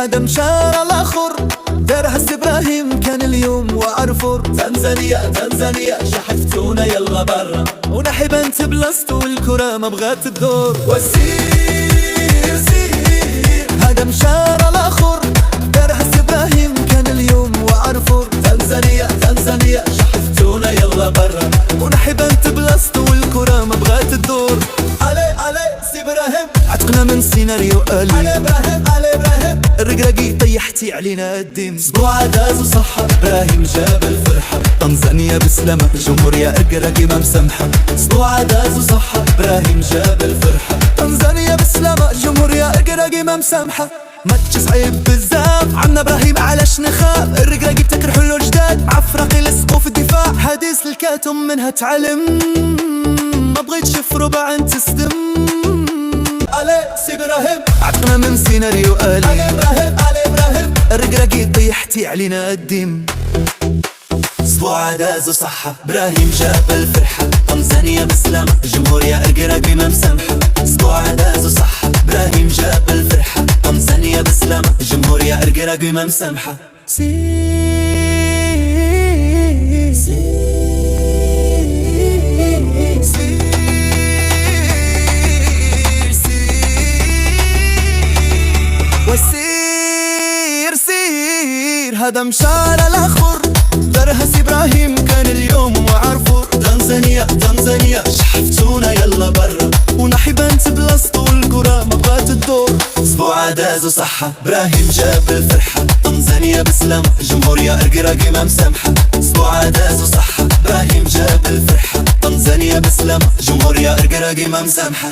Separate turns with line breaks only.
هذا مشار الاخر درها ابراهيم كان اليوم وعرفر.
تنزانيا تنزانيا شحفتونا يلا برا،
ونحي بنت بلست والكرة ما بغات تدور.
وسير سير
هذا مشار الاخر درها ابراهيم كان اليوم وعرفر.
تنزانيا تنزانيا شحفتونا يلا برا،
ونحي بنت بلست والكرة ما بغات تدور.
علي سي ابراهيم
عتقنا من سيناريو
علي
أليم،
ابراهيم علي ابراهيم.
الرقراقي طيحتي علينا الدين.
اسبوع داز وصحة ابراهيم جاب الفرحة،
طنزانيا بسلامة جمهورية الرقراقي ما مسامحة.
اسبوع داز وصحة ابراهيم جاب الفرحة،
طنزانيا بسلامة جمهورية الرقراقي ما مسامحة. ماتش صعيب بزاف عنا ابراهيم علاش نخاف، الرقراقي ابتكر حلول جداد مع فرقي لصقوا في الدفاع. هادي سلكاتهم منها تعلم، ما بغيتش في ربع تسدم.
علي سي ابراهيم
عتقنا من سيناريو
علي
أليم،
ابراهيم علي ابراهيم.
الرقراقي طيحتي علينا الديم.
اسبوع داز وصحة ابراهيم جاب الفرحة، طنزانيا بسلامة جمهورية الرقراقي ما مسامحة. اسبوع داز وصحة ابراهيم جاب الفرحة، طنزانيا بسلامة جمهورية الرقراقي ما مسامحة.
وسير سير هذا مشار الاخر درها ابراهيم كان اليوم وعرفر.
تنزانيا تنزانيا شحفتونا يلا برا،
ونحي بنت بلست والكرة ما بغات تدور.
اسبوع داز وصحة ابراهيم جاب الفرحة، طنزانيا بسلامة جمهورية الرقراقي ما مسامحة. اسبوع داز وصحة ابراهيم جاب الفرحة، طنزانيا بسلامة جمهورية الرقراقي ما مسامحة.